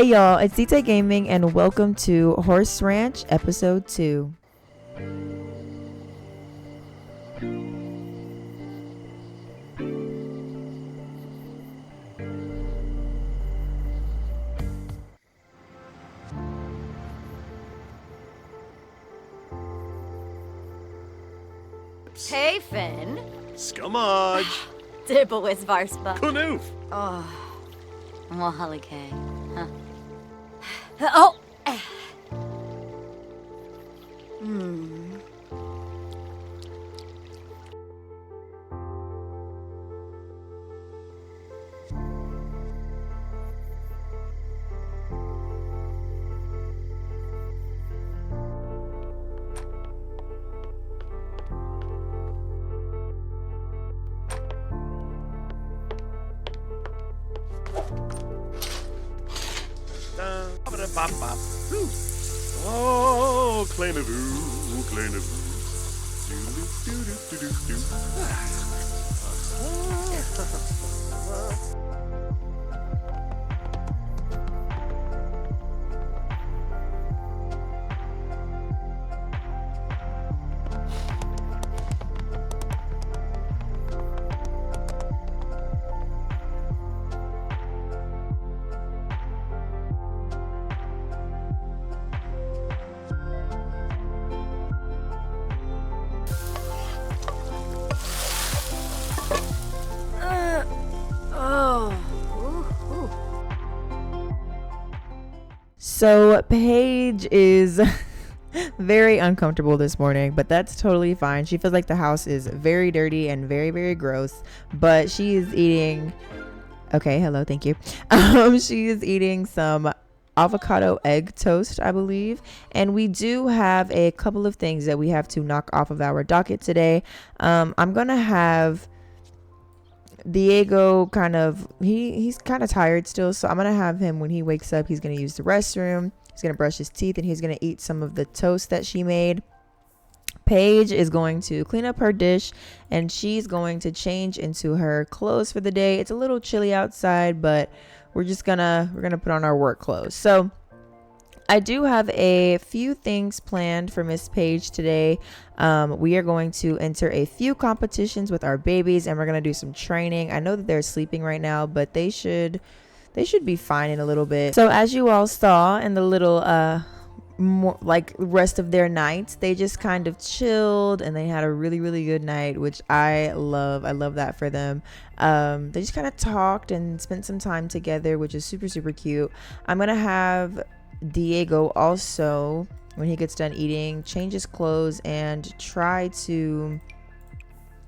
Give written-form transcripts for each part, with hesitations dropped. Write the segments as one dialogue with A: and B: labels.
A: y'all, it's DT Gaming and welcome to Horse Ranch episode 2.
B: Hey, Finn.
C: Skumaj.
B: Dibblewis Varspa.
C: Kunoof.
B: Oh. Well, Hully-K. Huh. Oh!
C: Oh, Clainavoo, Clainavoo.
A: So Paige is very uncomfortable this morning, but that's totally fine. She feels like the house is very dirty and very, very gross, but she is eating... Okay, hello, thank you. She is eating some avocado egg toast, I believe, and we do have a couple of things that we have to knock off of our docket today. I'm gonna have Diego he's kind of tired still, so I'm gonna have him, when he wakes up, he's gonna use the restroom, he's gonna brush his teeth, and he's gonna eat some of the toast that she made. Paige is going to clean up her dish, and she's going to change into her clothes for the day. It's a little chilly outside, but we're gonna put on our work clothes. So I do have a few things planned for Miss Paige today. We are going to enter a few competitions with our babies, and we're going to do some training. I know that they're sleeping right now, but they should be fine in a little bit. So as you all saw in the little rest of their nights, they just kind of chilled and they had a really, really good night, which I love that for them. They just kind of talked and spent some time together, which is super, super cute. I'm going to have Diego also, when he gets done eating, change his clothes and try to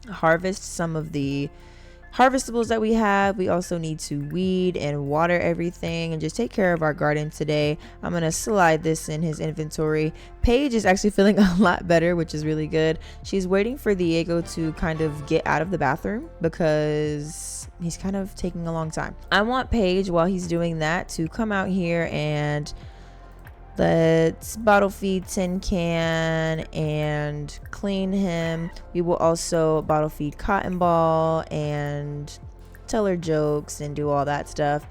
A: harvest some of the harvestables that we have. We also need to weed and water everything and just take care of our garden today. I'm gonna slide this in his inventory. Paige is actually feeling a lot better, which is really good. She's waiting for Diego to kind of get out of the bathroom because he's kind of taking a long time. I want Paige, while he's doing that, to come out here and let's bottle feed Tin Can and clean him. We will also bottle feed Cotton Ball and tell her jokes and do all that stuff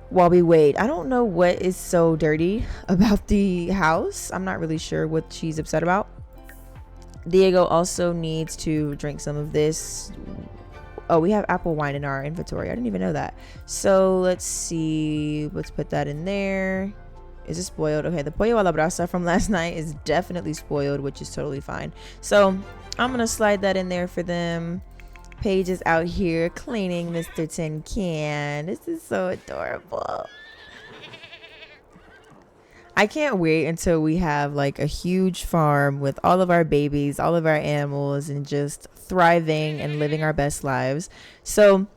A: while we wait. I don't know what is so dirty about the house. I'm not really sure what she's upset about. Diego also needs to drink some of this. Oh, we have apple wine in our inventory. I didn't even know that. So let's see. Let's put that in there. Is it spoiled? Okay, the pollo a la brasa from last night is definitely spoiled, which is totally fine. So I'm gonna slide that in there for them. Paige is out here cleaning Mr. Tin Can. This is so adorable. I can't wait until we have like a huge farm with all of our babies, all of our animals, and just thriving and living our best lives. So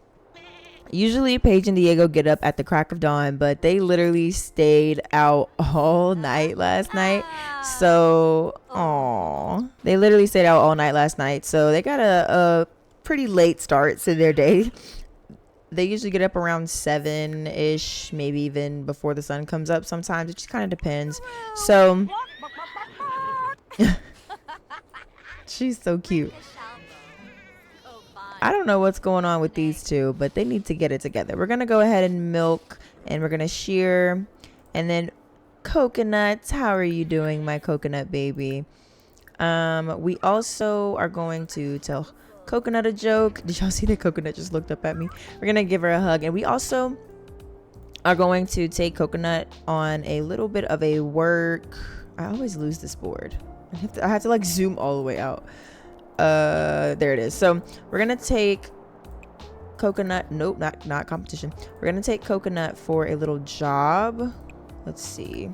A: usually Paige and Diego get up at the crack of dawn, but they literally stayed out all night last night. So, they literally stayed out all night last night. So they got a pretty late start to their day. They usually get up around 7-ish, maybe even before the sun comes up sometimes. It just kind of depends. So, she's so cute. I don't know what's going on with these two, but they need to get it together. We're going to go ahead and milk and we're gonna shear. And then coconuts, how are you doing, my coconut baby? We also are going to tell Coconut a joke. Did y'all see that Coconut just looked up at me? We're gonna give her a hug, and we also are going to take Coconut on a little bit of a work. I always lose this board. I have to like zoom all the way out. There it is. So we're gonna take Coconut. Nope, not competition. We're gonna take Coconut for a little job. Let's see.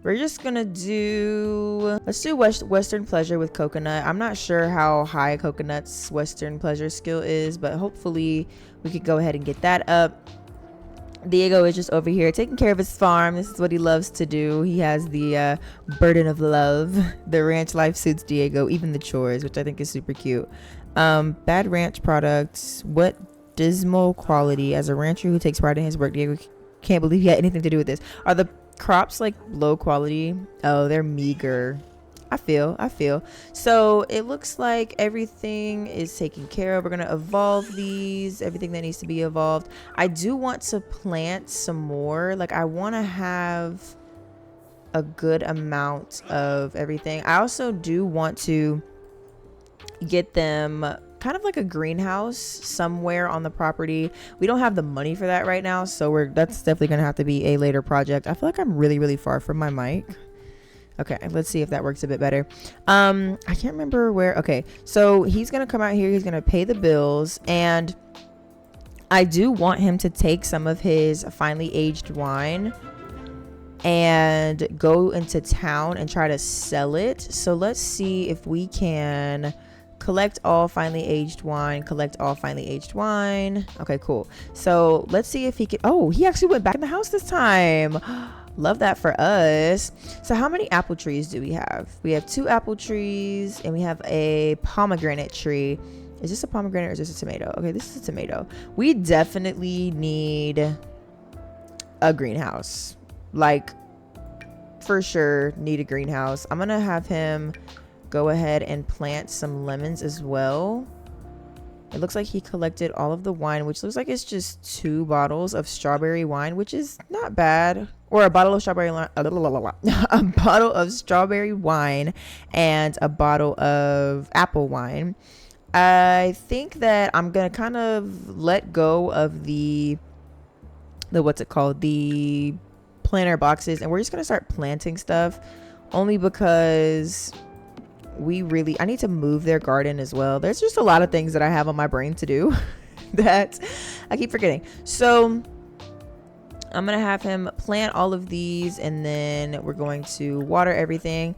A: We're just gonna let's do Western pleasure with Coconut. I'm not sure how high Coconut's Western pleasure skill is, but hopefully we could go ahead and get that up. Diego is just over here taking care of his farm. This is what he loves to do. He has the burden of love. The ranch life suits Diego, even the chores, which I think is super cute. Bad ranch products. What dismal quality. As a rancher who takes pride in his work, Diego can't believe he had anything to do with this. Are the crops like low quality? Oh, they're meager. I feel. So it looks like everything is taken care of. We're gonna evolve these, everything that needs to be evolved. I do want to plant some more. Like, I want to have a good amount of everything. I also do want to get them kind of like a greenhouse somewhere on the property. We don't have the money for that right now, so that's definitely gonna have to be a later project. I feel like I'm really far from my mic. Okay, let's see if that works a bit better. I can't remember where. Okay, so he's gonna come out here, he's gonna pay the bills, and I do want him to take some of his finely aged wine and go into town and try to sell it. So let's see if we can collect all finely aged wine. Okay, cool. So let's see if he can. Oh, he actually went back in the house this time. Love that for us. So how many apple trees do we have? We have 2 apple trees, and we have a pomegranate tree. Is this a pomegranate or is this a tomato? Okay, this is a tomato. We definitely need a greenhouse. Like, for sure need a greenhouse. I'm gonna have him go ahead and plant some lemons as well. It looks like he collected all of the wine, which looks like it's just 2 bottles of strawberry wine, which is not bad. Or a bottle of strawberry a bottle of strawberry wine and a bottle of apple wine. I think that I'm gonna kind of let go of the what's it called, the planter boxes, and we're just gonna start planting stuff, only because I need to move their garden as well. There's just a lot of things that I have on my brain to do that I keep forgetting. So I'm gonna have him plant all of these, and then we're going to water everything.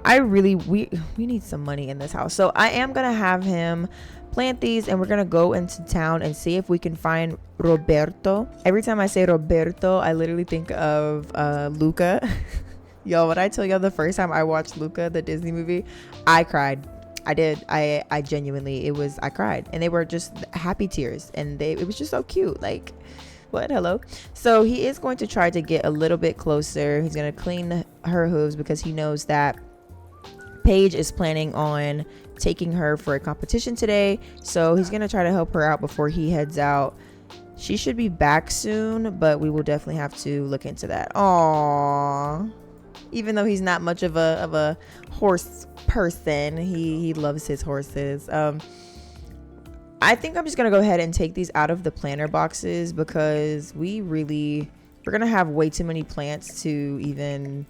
A: We need some money in this house, so I am gonna have him plant these, and we're gonna go into town and see if we can find Roberto. Every time I say Roberto, I literally think of Luca. Yo, when I tell y'all the first time I watched Luca, the Disney movie, I cried. I did. I genuinely, I cried, and they were just happy tears, and it was just so cute. Like, what? Hello. So he is going to try to get a little bit closer. He's going to clean her hooves because he knows that Paige is planning on taking her for a competition today. So he's going to try to help her out before he heads out. She should be back soon, but we will definitely have to look into that. Aww. Even though he's not much of a horse person, he loves his horses. I think I'm just gonna go ahead and take these out of the planter boxes because we're gonna have way too many plants to even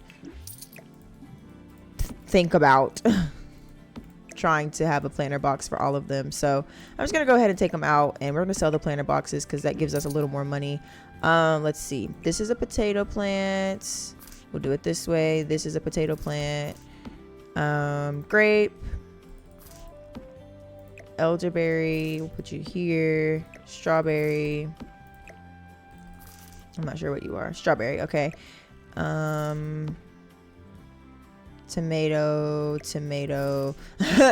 A: think about trying to have a planter box for all of them. So I'm just gonna go ahead and take them out, and we're gonna sell the planter boxes because that gives us a little more money. Let's see. This is a potato plant. We'll do it this way. This is a potato plant. Grape. Elderberry, we'll put you here. Strawberry, I'm not sure what you are. Strawberry, okay. Tomato.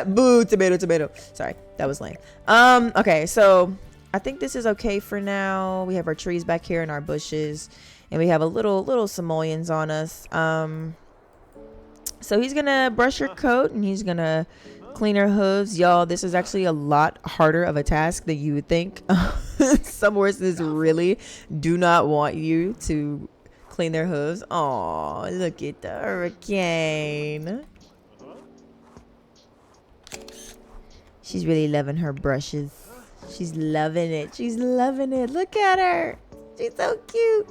A: Boo, tomato. Sorry, that was lame. Okay, so I think this is okay for now. We have our trees back here and our bushes, and we have a little simoleons on us. So he's gonna brush her coat, and he's gonna clean her hooves. Y'all, this is actually a lot harder of a task than you would think. Some horses really do not want you to clean their hooves. Oh, look at the hurricane. She's really loving her brushes. She's loving it. She's loving it. Look at her. She's so cute.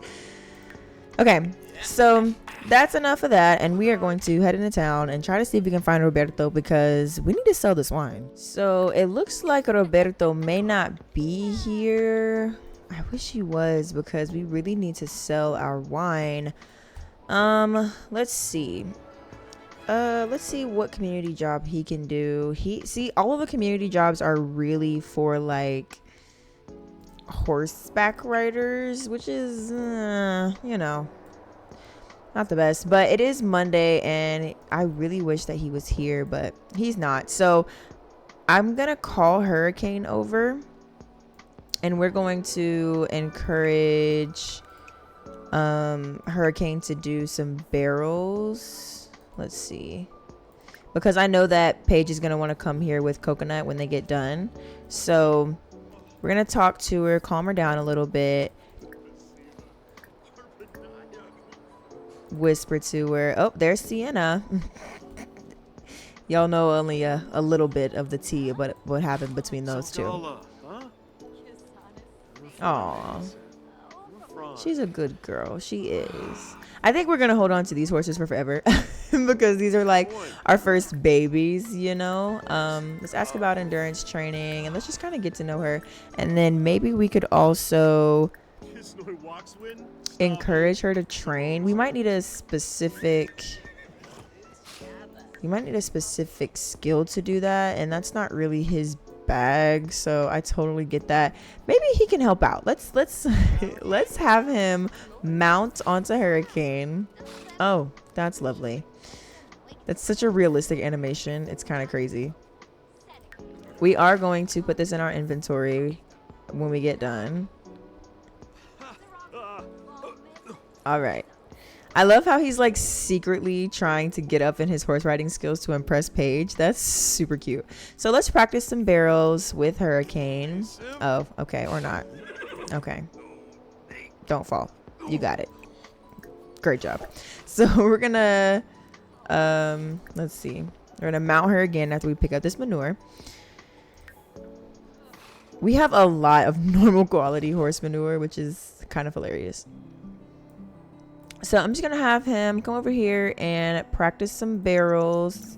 A: Okay, so that's enough of that, and we are going to head into town and try to see if we can find Roberto because we need to sell this wine. So it looks like Roberto may not be here. I wish he was because we really need to sell our wine. Let's see. Let's see what community job he can do. All of the community jobs are really for like horseback riders, which is you know, not the best. But it is Monday and I really wish that he was here, but he's not. So I'm gonna call Hurricane over and we're going to encourage Hurricane to do some barrels. Let's see, because I know that Paige is gonna want to come here with Coconut when they get done. So we're gonna talk to her, calm her down a little bit, whisper to her. Oh, there's Sienna. Y'all know only a little bit of the tea, but what happened between those two. Aw, she's a good girl. She is. I think we're gonna hold on to these horses for forever because these are like our first babies, you know. Let's ask about endurance training and let's just kind of get to know her, and then maybe we could also encourage her to train. We might need a specific skill to do that, and that's not really his bag, so I totally get that. Maybe he can help out. Let's let's have him mount onto Hurricane. Oh, that's lovely. That's such a realistic animation. It's kind of crazy. We are going to put this in our inventory when we get done. All right. I love how he's like secretly trying to get up in his horse riding skills to impress Paige. That's super cute. So let's practice some barrels with Hurricane. Oh, okay, or not. Okay. Don't fall. You got it. Great job. So we're gonna let's see. We're gonna mount her again after we pick up this manure. We have a lot of normal quality horse manure, which is kind of hilarious. So I'm just gonna have him come over here and practice some barrels.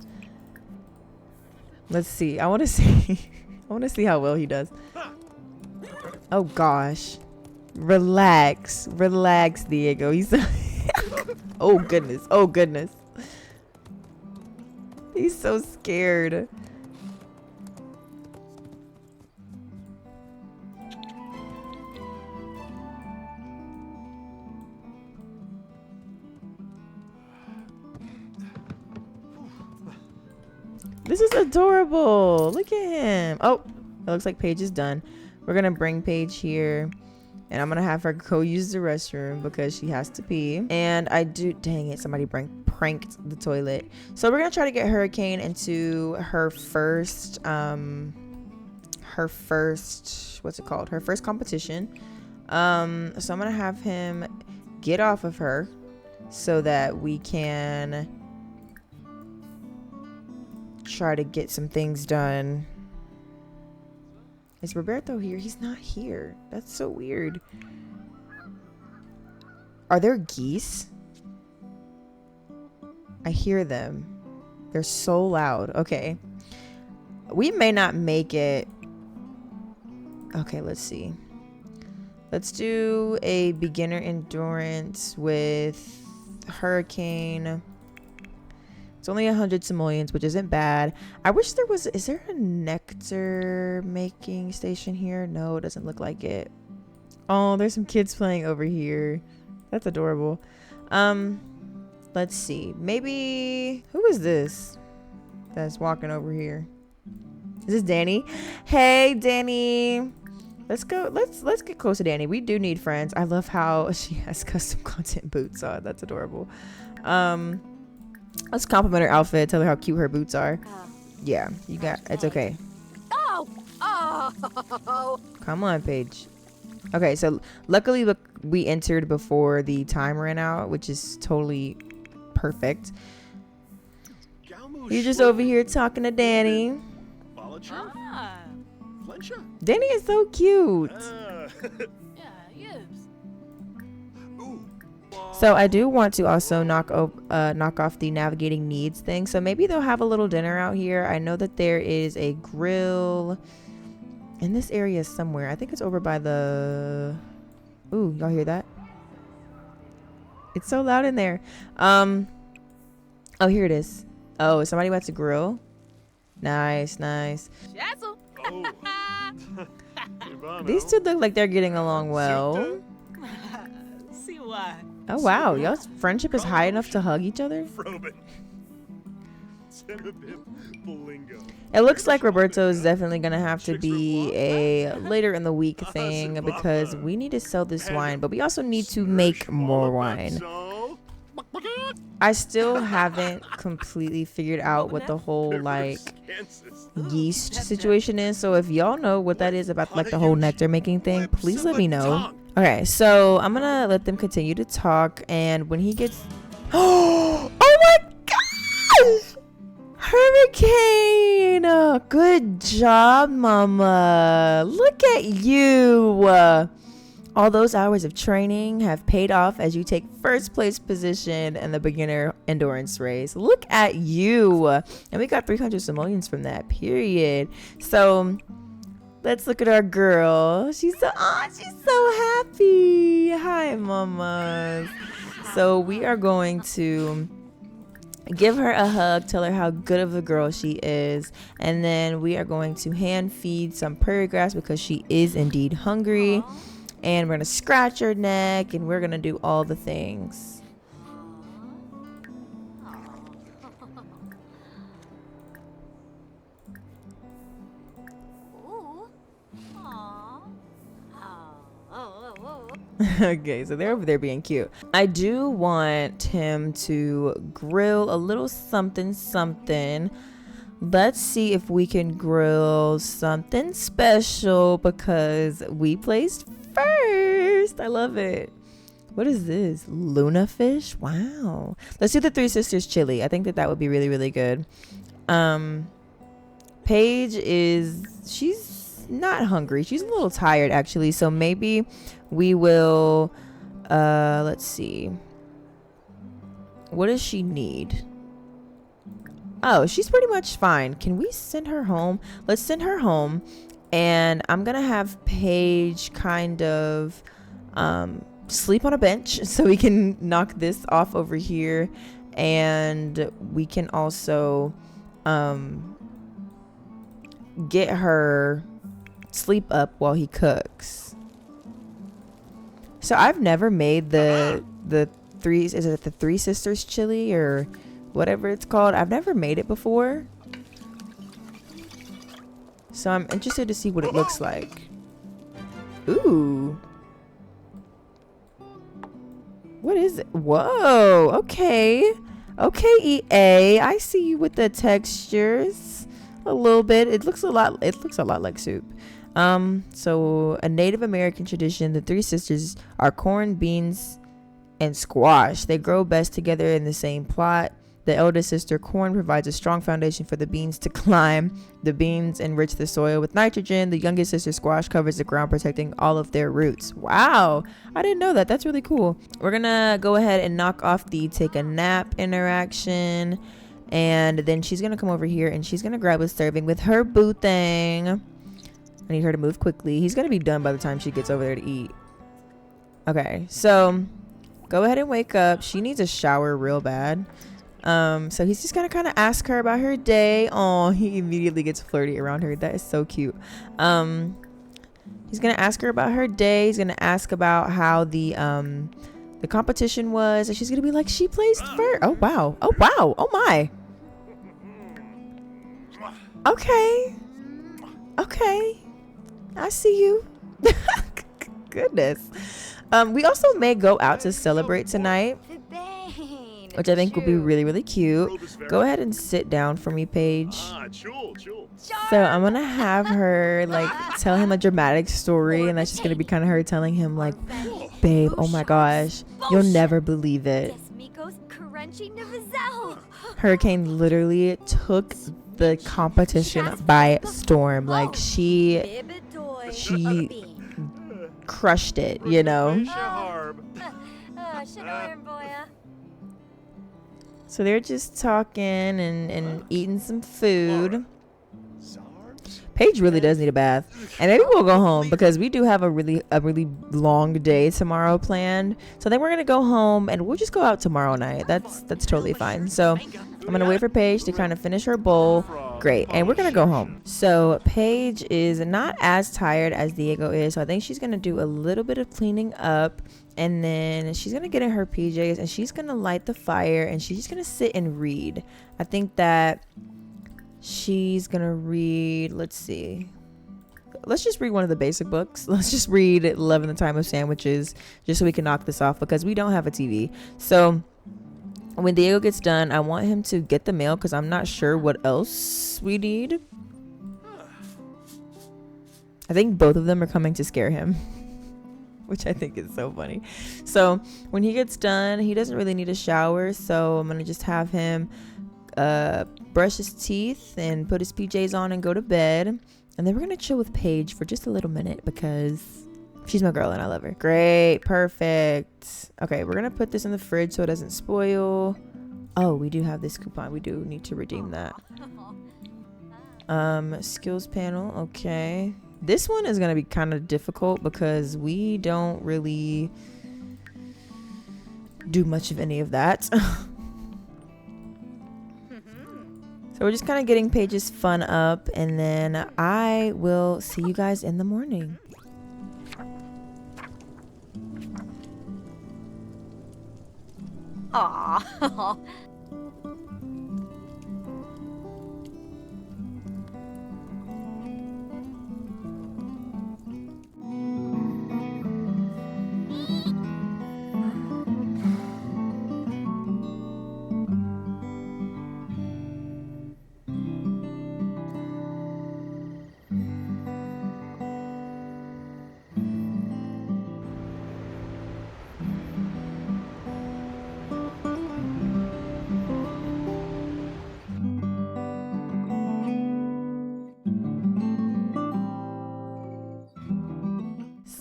A: Let's see. I want to see. I want to see how well he does. Oh gosh, relax, relax, Diego. He's. Oh goodness. Oh goodness. He's so scared. This is adorable. Look at him. Oh, it looks like Paige is done. We're gonna bring Paige here and I'm gonna have her go use the restroom because she has to pee. And I do, dang it, somebody pranked the toilet. So we're gonna try to get Hurricane into her first what's it called, her first competition. So I'm gonna have him get off of her so that we can try to get some things done. Is Roberto here? He's not here. That's so weird. Are there geese? I hear them. They're so loud. Okay. We may not make it. Okay, let's see. Let's do a beginner endurance with Hurricane. It's only 100 simoleons, which isn't bad. I wish there was. Is there a nectar making station here? No, it doesn't look like it. Oh, there's some kids playing over here. That's adorable. Let's see. Maybe, who is this that's walking over here? Is this Danny? Hey, Danny. Let's go. Let's get close to Danny. We do need friends. I love how she has custom content boots on. That's adorable. Let's compliment her outfit. Tell her how cute her boots are. Yeah, you got. It's okay.
B: Oh!
A: Come on, Paige. Okay, so luckily look, we entered before the time ran out, which is totally perfect. You're just over here talking to Danny. Danny is so cute. So I do want to also knock off the navigating needs thing. So maybe they'll have a little dinner out here. I know that there is a grill in this area somewhere. I think it's over by the... Ooh, y'all hear that? It's so loud in there. Oh, here it is. Oh, somebody wants to grill. Nice, nice. These two look like they're getting along well. Oh wow, y'all's friendship is high enough to hug each other? It looks like Roberto is definitely gonna have to be a later in the week thing because we need to sell this wine, but we also need to make more wine. I still haven't completely figured out what the whole like yeast situation is, so if y'all know what that is about like the whole nectar making thing, please let me know. Okay, so I'm gonna let them continue to talk, and when he gets oh my gosh, hurricane, good job mama, look at you. All those hours of training have paid off as you take first place position in the beginner endurance race. Look at you. And we got 300 simoleons from that, period. So let's look at our girl. She's so happy. Hi, mamas. So we are going to give her a hug, tell her how good of a girl she is, and then we are going to hand feed some prairie grass because she is indeed hungry. And we're gonna scratch her neck, and we're gonna do all the things. Okay, so they're over there being cute. I do want him to grill a little something something. Let's see if we can grill something special because we placed first. I love it. What is this? Luna fish? Wow. Let's do the Three Sisters chili. I think that would be really, really good. Paige she's not hungry. She's a little tired actually. So maybe we will, let's see. What does she need? Oh, she's pretty much fine. Can we send her home? Let's send her home. And I'm gonna have Paige kind of sleep on a bench so we can knock this off over here, and we can also get her sleep up while he cooks. So I've never made the Three Sisters chili or whatever it's called. I've never made it before. So I'm interested to see what it looks like. Ooh. What is it? Whoa. Okay. Okay, EA. I see you with the textures. A little bit. It looks a lot like soup. So a Native American tradition, the Three Sisters are corn, beans, and squash. They grow best together in the same plot. The eldest sister, corn, provides a strong foundation for the beans to climb. The beans enrich the soil with nitrogen. The youngest sister, squash, covers the ground, protecting all of their roots. Wow, I didn't know that. That's really cool. We're gonna go ahead and knock off the take a nap interaction, and then she's gonna come over here and she's gonna grab a serving with her boo thing. I need her to move quickly. He's gonna be done by the time she gets over there to eat. Okay, so go ahead and wake up. She needs a shower real bad. So he's just gonna kind of ask her about her day. Oh, he immediately gets flirty around her. That is so cute. He's gonna ask her about her day. He's gonna ask about how the competition was, and she's gonna be like, she placed first. Oh wow. Oh wow. Oh my. Okay. Okay. I see you. Goodness. We also may go out to celebrate tonight. which I think will be
B: True.
A: really, really cute. Go ahead and sit down for me, Paige.
C: Ah, cool, cool.
A: So I'm gonna have her like tell him a dramatic story, and that's just gonna be kind of her telling him like, babe, oh my gosh, you'll never believe it. Hurricane literally took the competition by storm. Like she crushed it, you know. So they're just talking and eating some food. Paige really does need a bath, and maybe we'll go home because we do have a really long day tomorrow planned. So then we're gonna go home and we'll just go out tomorrow night. That's totally fine. So I'm gonna wait for Paige to kind of finish her bowl. Great, and we're gonna go home. So Paige is not as tired as Diego is, so I think she's gonna do a little bit of cleaning up, and then she's gonna get in her PJs and she's gonna light the fire and she's just gonna sit and read. I think that she's gonna read, let's see, let's just read one of the basic books. Let's just read Love in the Time of Sandwiches, just so we can knock this off because we don't have a TV. So when Diego gets done, I want him to get the mail because I'm not sure what else we need. I think both of them are coming to scare him, which I think is so funny. So when he gets done, he doesn't really need a shower, so I'm gonna just have him brush his teeth and put his PJs on and go to bed, and then we're gonna chill with Paige for just a little minute because she's my girl and I love her. Great, perfect. Okay, we're gonna put this in the fridge so it doesn't spoil. Oh, we do have this coupon. We do need to redeem that. Skills panel. Okay, this one is gonna be kind of difficult because we don't really do much of any of that. So we're just kind of getting Paige's fun up, and then I will see you guys in the morning.
B: Aww.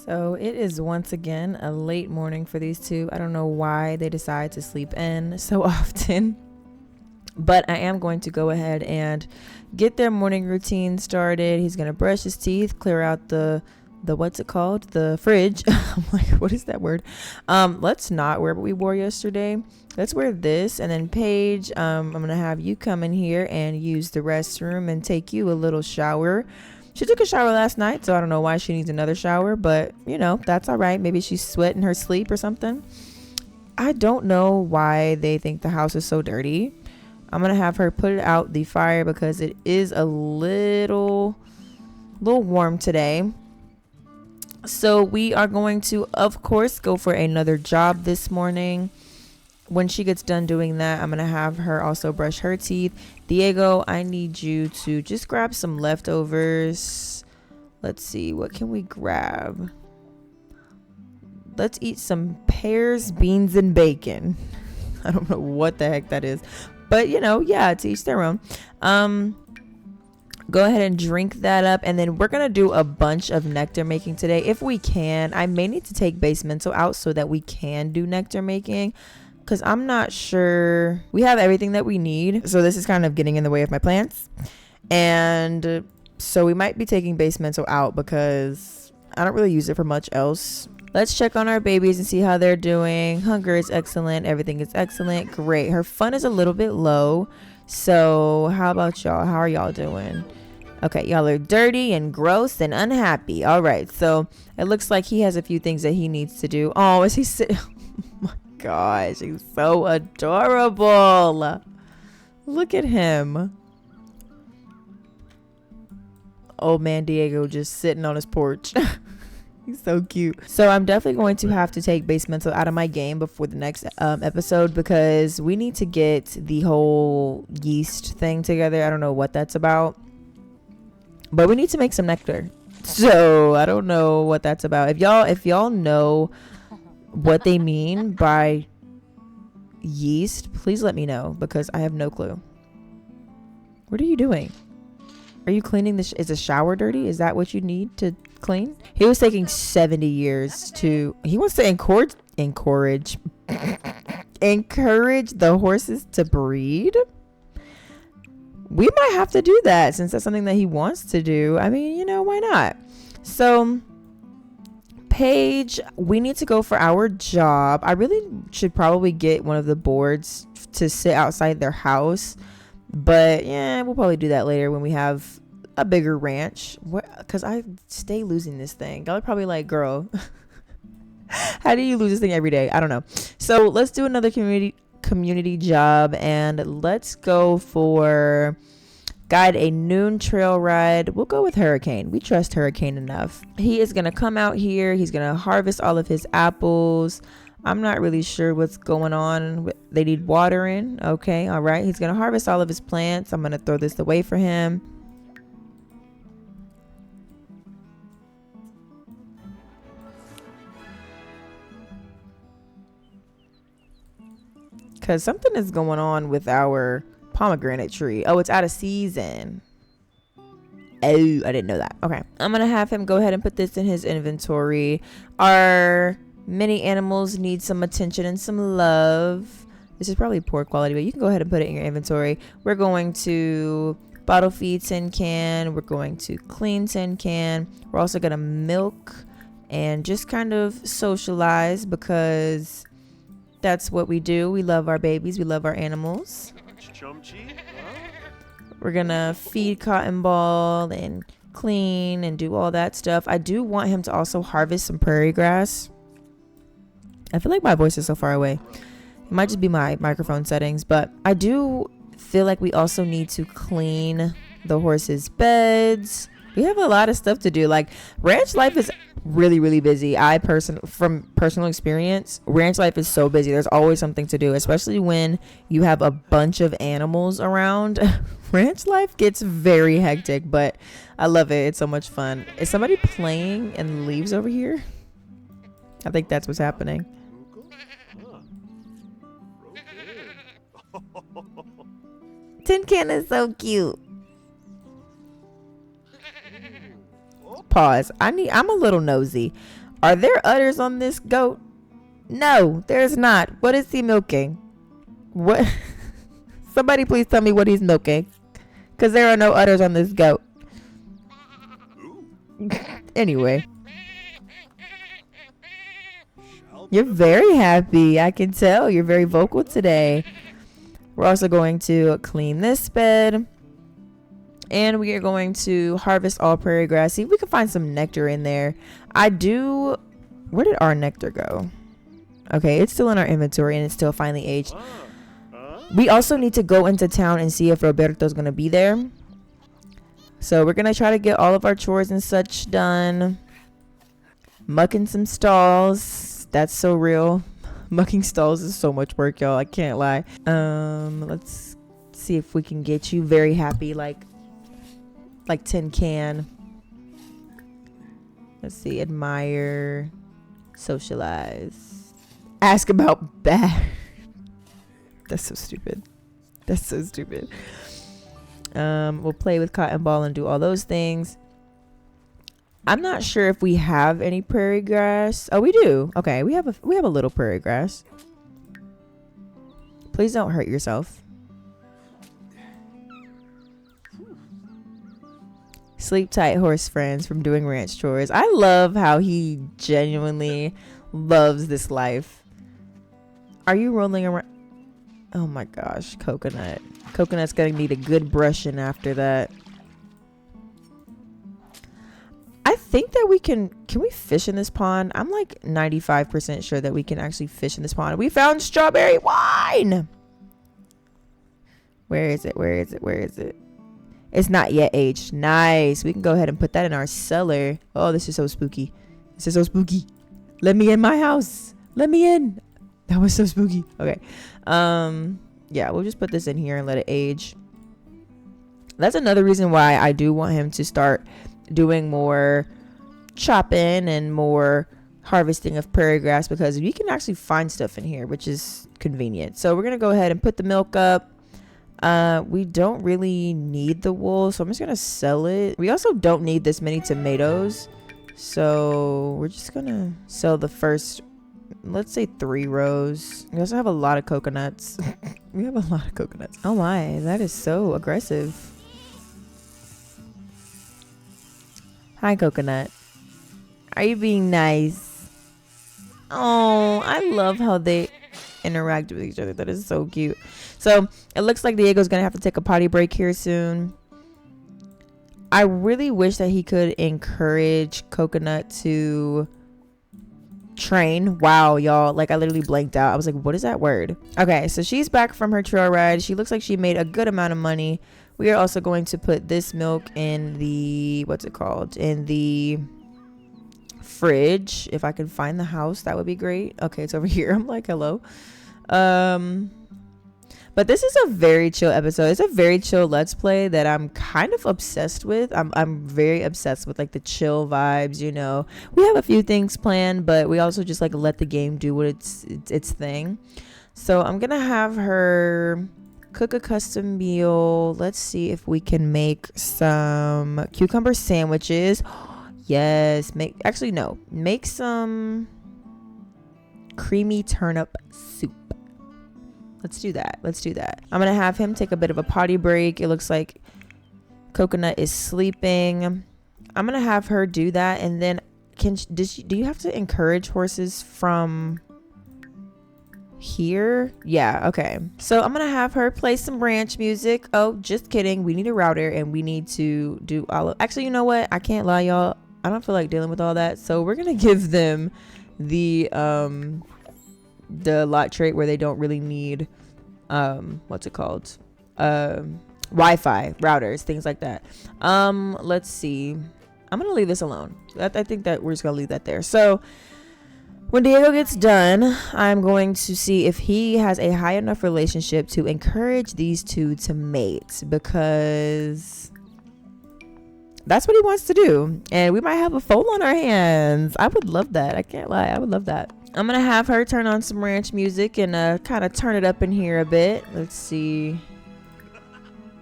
A: So it is once again a late morning for these two. I don't know why they decide to sleep in so often, but I am going to go ahead and get their morning routine started. He's going to brush his teeth, clear out the what's it called? The fridge. I'm like, what is that word? Let's not wear what we wore yesterday. Let's wear this. And then Paige, I'm going to have you come in here and use the restroom and take you a little shower. She took a shower last night, so I don't know why she needs another shower, but you know, that's all right. Maybe she's sweating her sleep or something. I don't know why they think the house is so dirty. I'm going to have her put it out the fire because it is a little warm today. So we are going to, of course, go for another job this morning. When she gets done doing that, I'm going to have her also brush her teeth. Diego, I need you to just grab some leftovers. Let's see, what can we grab? Let's eat some pears, beans, and bacon. I don't know what the heck that is, but you know, yeah, to each their own. Go ahead and drink that up, and then we're gonna do a bunch of nectar making today if we can. I may need to take base mental out so that we can do nectar making, because I'm not sure we have everything that we need. So this is kind of getting in the way of my plans, and so we might be taking base mental out because I don't really use it for much else. Let's check on our babies and see how they're doing. Hunger is excellent. Everything is excellent. Great. Her fun is a little bit low. So how about y'all? How are y'all doing? Okay, y'all are dirty and gross and unhappy. All right, so it looks like he has a few things that he needs to do. Oh, is he sitting? Oh my gosh, he's so adorable. Look at him. Old man Diego just sitting on his porch. He's so cute. So I'm definitely going to have to take base mental out of my game before the next episode, because we need to get the whole yeast thing together. I don't know what that's about, but we need to make some nectar. So I don't know what that's about. If y'all know what they mean by yeast, please let me know, because I have no clue. What are you doing? Are you cleaning the is the shower dirty? Is that what you need to clean? He was taking 70 years to, he wants to encourage the horses to breed. We might have to do that, since that's something that he wants to do. I mean, you know, why not? So Paige, we need to go for our job. I really should probably get one of the boards to sit outside their house, but yeah, we'll probably do that later when we have a bigger ranch. What? Because I stay losing this thing. Y'all are probably like, girl, how do you lose this thing every day? I don't know. So let's do another community job, and let's go for guide a noon trail ride. We'll go with Hurricane. We trust Hurricane enough. He is gonna come out here. He's gonna harvest all of his apples. I'm not really sure what's going on. They need watering. Okay, all right. He's gonna harvest all of his plants. I'm gonna throw this away for him. Because something is going on with our pomegranate tree. Oh, it's out of season. Oh, I didn't know that. Okay. I'm going to have him go ahead and put this in his inventory. Our many animals need some attention and some love. This is probably poor quality, but you can go ahead and put it in your inventory. We're going to bottle feed tin can. We're going to clean tin can. We're also going to milk and just kind of socialize, because that's what we do. We love our babies. We love our animals. We're gonna feed Cotton Ball and clean and do all that stuff. I do want him to also harvest some prairie grass. I feel like my voice is so far away. It might just be my microphone settings, but I do feel like we also need to clean the horses' beds. We have a lot of stuff to do. Like, ranch life is really, really busy. From personal experience, ranch life is so busy. There's always something to do, especially when you have a bunch of animals around. Ranch life gets very hectic, but I love it. It's so much fun. Is somebody playing in the leaves over here? I think that's what's happening. Tin Can is so cute. Pause. I'm a little nosy. Are there udders on this goat? No, there's not. What is he milking? What? Somebody please tell me what he's milking, because there are no udders on this goat. Anyway, you're very happy. I can tell you're very vocal today. We're also going to clean this bed. And we are going to harvest all prairie grass. See if we can find some nectar in there. Where did our nectar go? Okay, it's still in our inventory and it's still finely aged. We also need to go into town and see if Roberto's going to be there. So we're going to try to get all of our chores and such done. Mucking some stalls. That's so real. Mucking stalls is so much work, y'all. I can't lie. Let's see if we can get you very happy like Tin Can. Let's see. Admire. Socialize. Ask about bad. That's so stupid. That's so stupid. We'll play with Cotton Ball and do all those things. I'm not sure if we have any prairie grass. Oh, we do. Okay, we have a little prairie grass. Please don't hurt yourself. Sleep tight, horse friends, from doing ranch chores. I love how he genuinely loves this life. Are you rolling around? Oh my gosh, Coconut. Coconut's gonna need a good brushing after that. I think that we can we fish in this pond? I'm like 95% sure that we can actually fish in this pond. We found strawberry wine. Where is it? Where is it? Where is it? It's not yet aged. Nice. We can go ahead and put that in our cellar. Oh, this is so spooky. This is so spooky. Let me in my house. Let me in. That was so spooky. Okay. Yeah, we'll just put this in here and let it age. That's another reason why I do want him to start doing more chopping and more harvesting of prairie grass, because we can actually find stuff in here, which is convenient. So we're gonna go ahead and put the milk up. We don't really need the wool, so I'm just gonna sell it. We also don't need this many tomatoes, so we're just gonna sell the first, let's say 3 rows. We also have a lot of coconuts. We have a lot of coconuts. Oh my, that is so aggressive. Hi, coconut. Are you being nice? Oh, I love how they interact with each other. That is so cute. So it looks like Diego's gonna have to take a potty break here soon. I really wish that he could encourage Coconut to train. Wow, y'all, like I literally blanked out. I was like, what is that word? Okay, so she's back from her trail ride. She looks like she made a good amount of money. We are also going to put this milk in the, what's it called, in the fridge. If I can find the house, that would be great. Okay, it's over here. I'm like, hello. But this is a very chill episode. It's a very chill let's play that I'm kind of obsessed with. I'm very obsessed with like the chill vibes, you know. We have a few things planned, but we also just like let the game do what its thing. So I'm gonna have her cook a custom meal. Let's see if we can make some cucumber sandwiches. Yes, make some creamy turnip soup. Let's do that. I'm gonna have him take a bit of a potty break. It looks like Coconut is sleeping. I'm gonna have her do that, and then do you have to encourage horses from here? Yeah, okay. So I'm gonna have her play some ranch music. Oh, just kidding. We need a router, and we need to do all of, actually, you know what? I can't lie, y'all. I don't feel like dealing with all that. So we're gonna give them the lot trait where they don't really need what's it called, Wi-Fi routers, things like that. Let's see, I'm gonna leave this alone. I think that we're just gonna leave that there. So when Diego gets done, I'm going to see if he has a high enough relationship to encourage these two to mate, because that's what he wants to do, and we might have a foal on our hands. I would love that. I can't lie, I would love that. I'm gonna have her turn on some ranch music and kind of turn it up in here a bit. Let's see.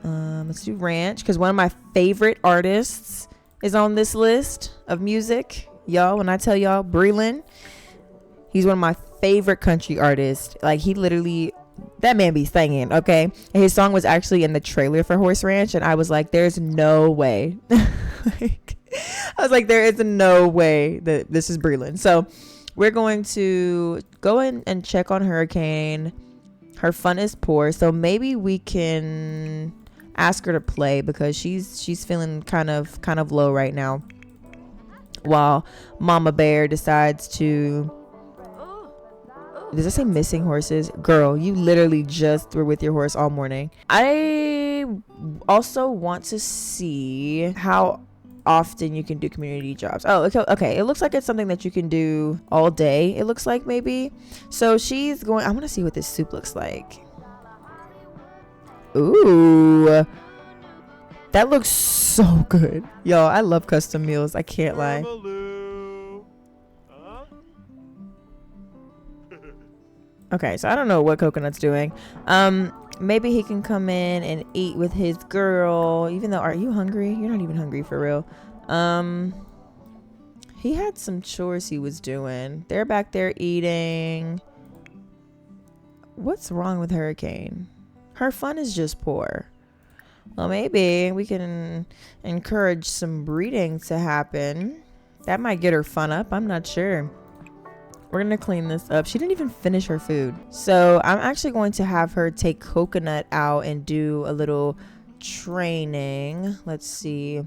A: Let's do ranch, because one of my favorite artists is on this list of music. Y'all, when I tell y'all, Breland, he's one of my favorite country artists. Like, he literally, that man be singing, okay? And his song was actually in the trailer for Horse Ranch, and I was like, there's no way. I was like, there is no way that this is Breland. So we're going to go in and check on Hurricane. Her fun is poor, so maybe we can ask her to play, because she's feeling kind of low right now, while Mama Bear decides to, does it say missing horses? Girl, you literally just were with your horse all morning. I also want to see how often you can do community jobs. Oh, okay. It looks like it's something that you can do all day. It looks like, maybe. So she's going, I want to see what this soup looks like. Ooh, that looks so good. Yo, I love custom meals. I can't lie. Okay, so I don't know what Coconut's doing. Maybe he can come in and eat with his girl, even though, are you hungry? You're not even hungry for real. He had some chores he was doing. They're back there eating. What's wrong with Hurricane? Her fun is just poor. Well, maybe we can encourage some breeding to happen. That might get her fun up. I'm not sure. We're gonna clean this up. She didn't even finish her food. So I'm actually going to have her take Coconut out and do a little training. Let's see.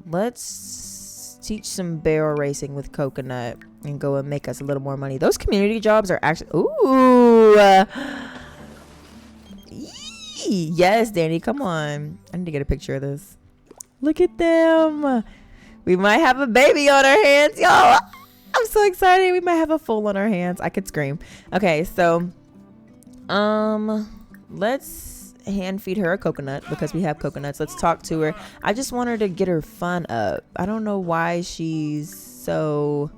A: Let's teach some barrel racing with Coconut and go and make us a little more money. Those community jobs are actually, ooh. Yes, Danny, come on. I need to get a picture of this. Look at them. We might have a baby on our hands, y'all. I'm so excited. We might have a foal on our hands. I could scream. Okay, so let's hand feed her a coconut because we have coconuts. Let's talk to her. I just want her to get her fun up. I don't know why she's so...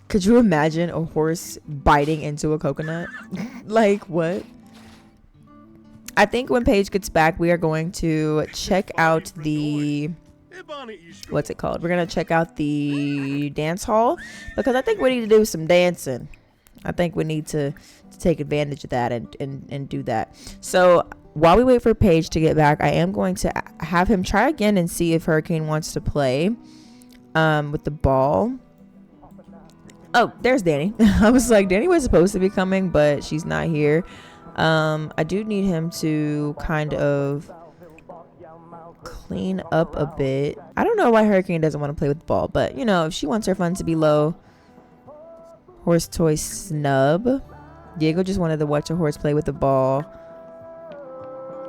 A: Could you imagine a horse biting into a coconut? Like, what? I think when Paige gets back, we are going to check out the... What's it called? We're going to check out the dance hall because I think we need to do some dancing. I think we need to take advantage of that and do that. So while we wait for Paige to get back, I am going to have him try again and see if Hurricane wants to play with the ball. Oh, there's Danny. I was like, Danny was supposed to be coming, but she's not here. I do need him to kind of clean up a bit. I don't know why Hurricane doesn't want to play with the ball, but you know, if she wants her fun to be low. Horse toy snub. Diego just wanted to watch a horse play with the ball.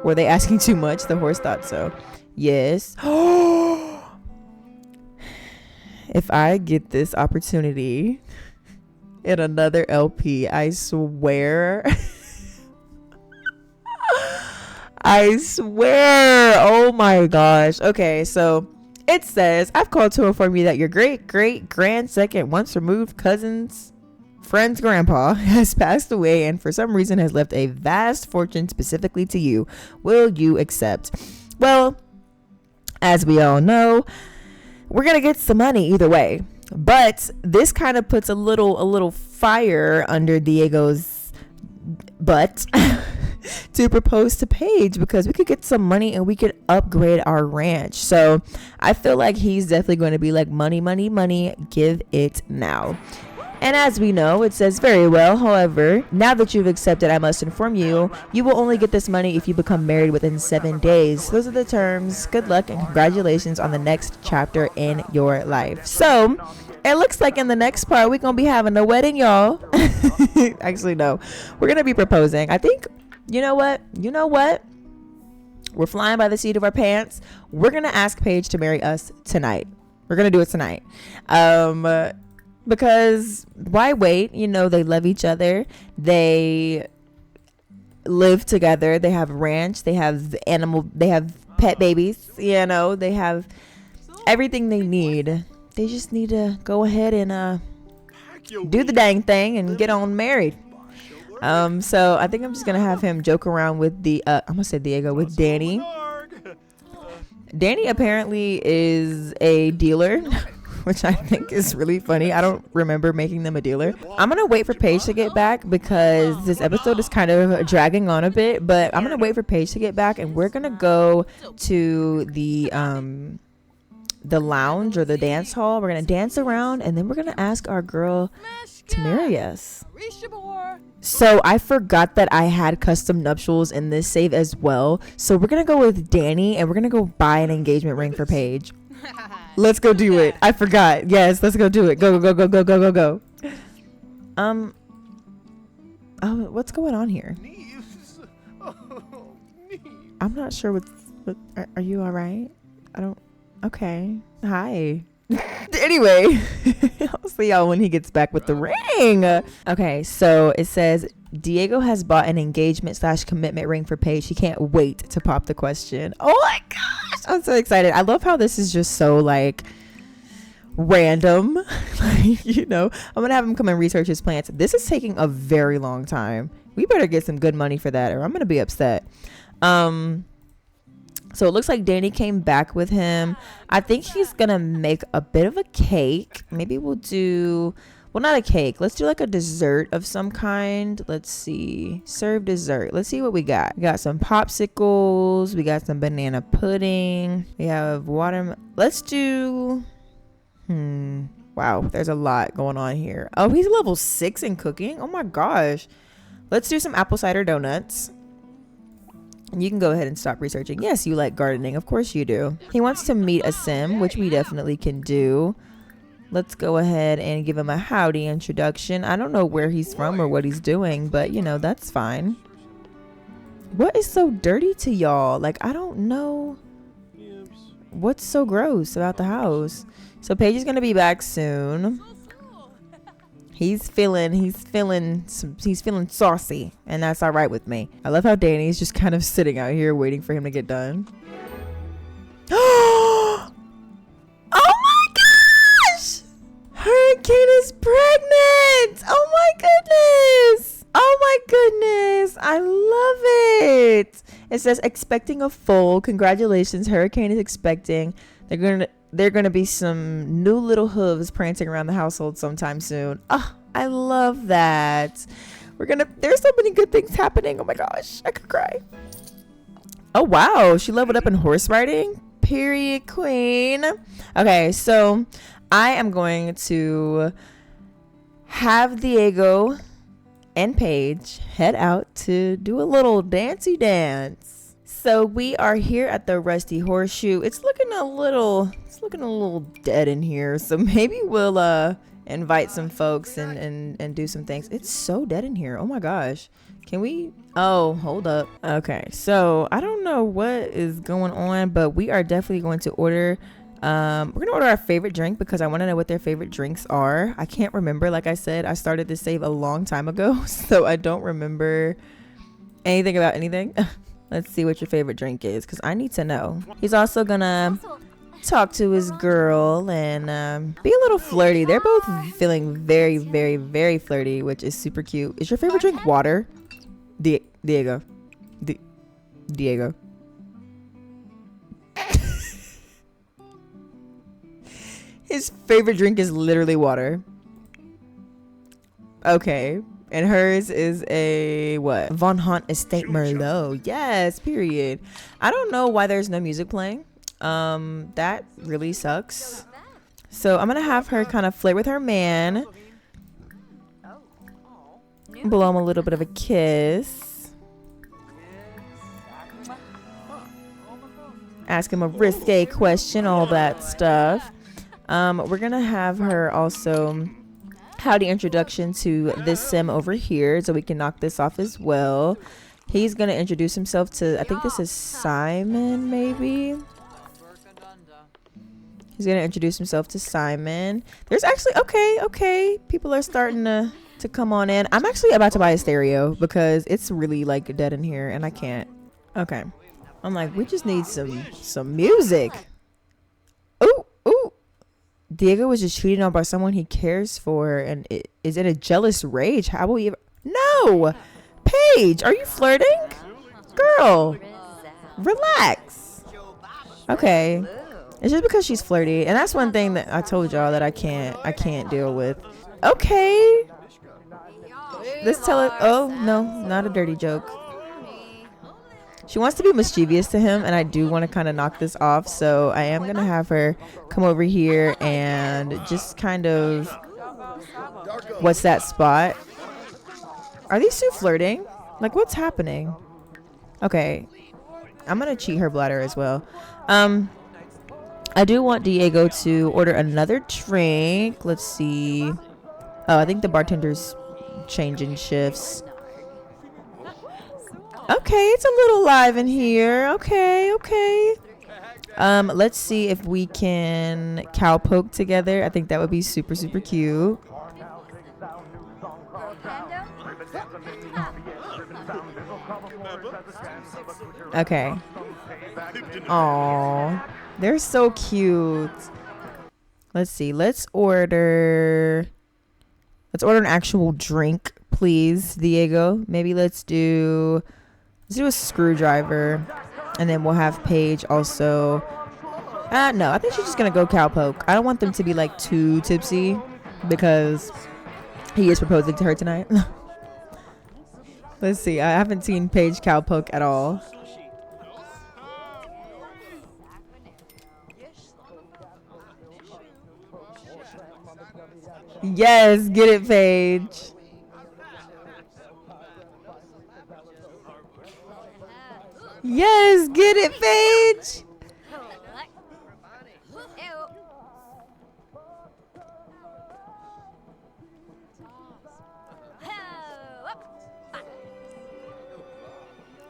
A: Were they asking too much? The horse thought so. Yes. If I get this opportunity in another LP, I swear. I swear. Oh my gosh. Okay, so it says, I've called to inform you that your great-great-grand-second once removed cousin's friend's grandpa has passed away and for some reason has left a vast fortune specifically to you. Will you accept? Well, as we all know, we're gonna get some money either way, but this kind of puts a little fire under Diego's butt to propose to Paige because we could get some money and we could upgrade our ranch. So I feel like he's definitely going to be like, money, money, money, give it now. And as we know, it says, very well. However, now that you've accepted, I must inform you, you will only get this money if you become married within 7 days. Those are the terms. Good luck and congratulations on the next chapter in your life. So it looks like in the next part, we're going to be having a wedding, y'all. Actually, no, we're going to be proposing. I think, you know what? We're flying by the seat of our pants. We're going to ask Paige to marry us tonight. We're going to do it tonight. Because why wait? You know, they love each other. They live together. They have a ranch. They have they have pet babies. You know, they have everything they need. They just need to go ahead and do the dang thing and get on married. So I think I'm just going to have him joke around with I'm going to say Diego, with Danny. Danny apparently is a dealer. Which I think is really funny. I don't remember making them a dealer. I'm going to wait for Paige to get back because this episode is kind of dragging on a bit. But I'm going to wait for Paige to get back and we're going to go to the lounge or the dance hall. We're going to dance around and then we're going to ask our girl to marry us. So I forgot that I had custom nuptials in this save as well. So we're going to go with Danny and we're going to go buy an engagement ring for Paige. Let's go do it. I forgot. Yes, let's go do it. Go. Oh, what's going on here? I'm not sure what are you all right? I don't. Okay. Hi. Anyway, I'll see y'all when he gets back with the ring. Okay, so it says Diego has bought an engagement / commitment ring for Paige. He can't wait to pop the question. Oh my gosh, I'm so excited. I love how this is just so like random. Like, you know, I'm gonna have him come and research his plants. This is taking a very long time. We better get some good money for that or I'm gonna be upset. So it looks like Danny came back with him. I think he's gonna make a bit of a cake. Maybe we'll do, well, not a cake. Let's do like a dessert of some kind. Let's see. Serve dessert. Let's see what we got. We got some popsicles. We got some banana pudding. We have water. Let's do, wow, there's a lot going on here. Oh, he's level 6 in cooking. Oh my gosh. Let's do some apple cider donuts. You can go ahead and stop researching. Yes, you like gardening. Of course you do. He wants to meet a sim, which we definitely can do. Let's go ahead and give him a howdy introduction. I don't know where he's from or what he's doing, but you know, that's fine. What is so dirty to y'all? Like, I don't know What's so gross about the house? So Paige is gonna be back soon. He's feeling saucy, and that's all right with me. I love how Danny's just kind of sitting out here waiting for him to get done. Oh my gosh! Hurricane is pregnant! Oh my goodness! Oh my goodness! I love it! It says expecting a foal. Congratulations, Hurricane is expecting. They're gonna be some new little hooves prancing around the household sometime soon. Oh, I love that. There's so many good things happening. Oh my gosh, I could cry. Oh wow, she leveled up in horse riding. Period, queen. Okay, so I am going to have Diego and Paige head out to do a little dancey dance. So we are here at the Rusty Horseshoe. It's looking a little dead in here. So maybe we'll invite some folks and do some things. It's so dead in here. Oh my gosh. Can we? Oh, hold up. Okay, so I don't know what is going on, but we are definitely going to order. We're gonna order our favorite drink because I want to know what their favorite drinks are. I can't remember. Like I said, I started this save a long time ago, so I don't remember anything about anything. Let's see what your favorite drink is, because I need to know. He's also gonna talk to his girl and be a little flirty. They're both feeling very, very, very flirty, which is super cute. Is your favorite drink water? Diego. Diego. His favorite drink is literally water. Okay. And hers is a what? Von Hunt Estate Merlot. Yes, period. I don't know why there's no music playing. That really sucks. So I'm gonna have her kind of flirt with her man. Blow him a little bit of a kiss. Ask him a risque question, all that stuff. We're gonna have her also howdy introduction to this sim over here, so we can knock this off as well. He's gonna introduce himself to, I think this is Simon, maybe. He's gonna introduce himself to Simon. There's actually okay. People are starting to come on in. I'm actually about to buy a stereo because it's really like dead in here and I can't. Okay. I'm like, we just need some music. Ooh. Diego was just cheated on by someone he cares for and is in a jealous rage. How will we ever? No! Paige, are you flirting? Girl, relax. Okay. It's just because she's flirty. And that's one thing that I told y'all that I can't deal with. Okay. Let's tell her. Oh, no, not a dirty joke. She wants to be mischievous to him, and I do want to kind of knock this off. So I am going to have her come over here and just kind of... What's that spot? Are these two flirting? Like, what's happening? Okay. I'm going to cheat her bladder as well. I do want Diego to order another drink. Let's see. Oh, I think the bartender's changing shifts. Okay, it's a little live in here. Okay. Let's see if we can cowpoke together. I think that would be super, super cute. Okay. Aww. They're so cute. Let's see. Let's order an actual drink, please, Diego. Maybe let's do a screwdriver, and then we'll have Paige also. No, I think she's just gonna go cowpoke. I don't want them to be like too tipsy because he is proposing to her tonight. Let's see. I haven't seen Paige cowpoke at all. Yes, get it, Paige. Yes, get it, Paige.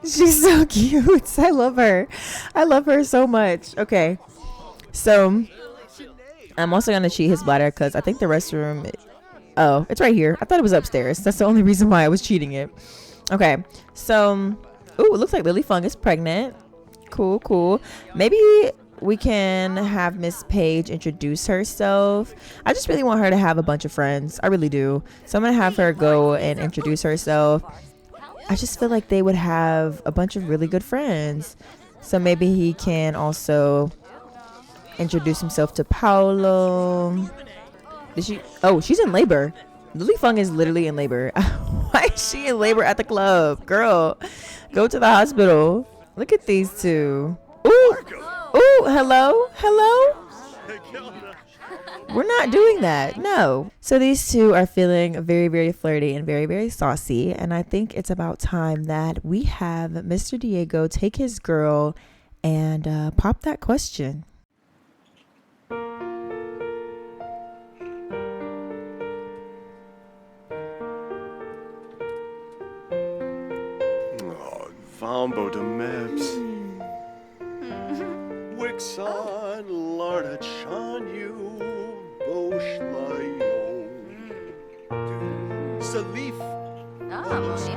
A: She's so cute. I love her. I love her so much. Okay. So I'm also gonna cheat his bladder because I think the restroom. Oh, it's right here. I thought it was upstairs. That's the only reason why I was cheating it. Okay, so ooh, it looks like Lily Fung is pregnant. Cool, cool. Maybe we can have Miss Paige introduce herself. I just really want her to have a bunch of friends. I really do. So I'm gonna have her go and introduce herself. I just feel like they would have a bunch of really good friends. So maybe he can also introduce himself to Paolo. Did she? Oh, she's in labor. Lily Fung is literally in labor. Why is she in labor at the club? Girl, go to the hospital. Look at these two. Ooh, ooh, hello, hello. We're not doing that. No. So these two are feeling very, very flirty and very, very saucy. And I think it's about time that we have Mr. Diego take his girl and pop that question.
C: Oh, Vambo de Meps. Wixon, Larna Chanyu, Boshlayo. Salif.
B: Ah, Monil.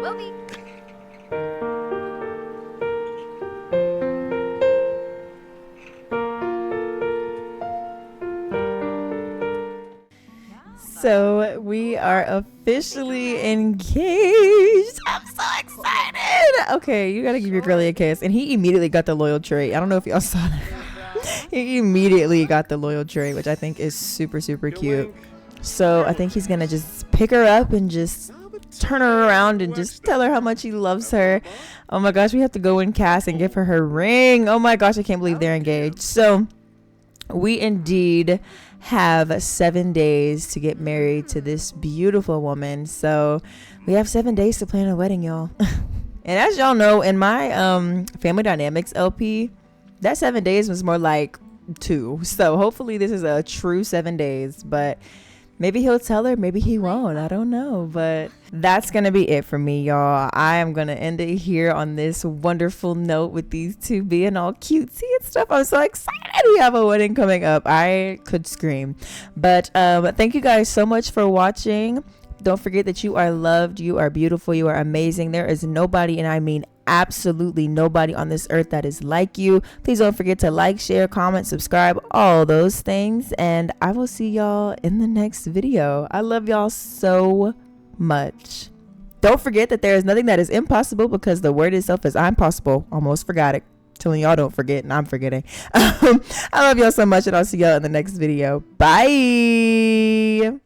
B: Will be.
A: So we are officially engaged. I'm so excited. Okay, you gotta give your girlie a kiss. And he immediately got the loyal trait. I don't know if y'all saw that. He immediately got the loyal trait, which I think is super, super cute. So I think he's gonna just pick her up and just turn her around and just tell her how much he loves her. Oh my gosh, we have to go in cast and give her her ring. Oh my gosh, I can't believe they're engaged. So we indeed have 7 days to get married to this beautiful woman. So we have 7 days to plan a wedding, y'all. And as y'all know, in my family dynamics LP, that 7 days was more like 2. So hopefully this is a true 7 days, but maybe he'll tell her, maybe he won't. I don't know. But that's going to be it for me, y'all. I am going to end it here on this wonderful note with these two being all cutesy and stuff. I'm so excited. We have a wedding coming up. I could scream. But thank you guys so much for watching. Don't forget that you are loved. You are beautiful. You are amazing. There is nobody, and I mean absolutely nobody on this earth that is like you. Please don't forget to like, share, comment, subscribe, all those things, and I will see y'all in the next video. I love y'all so much. Don't forget that there is nothing that is impossible, because the word itself is I'm possible. Almost forgot it. Telling y'all don't forget, and I'm forgetting. I love y'all so much, and I'll see y'all in the next video. Bye.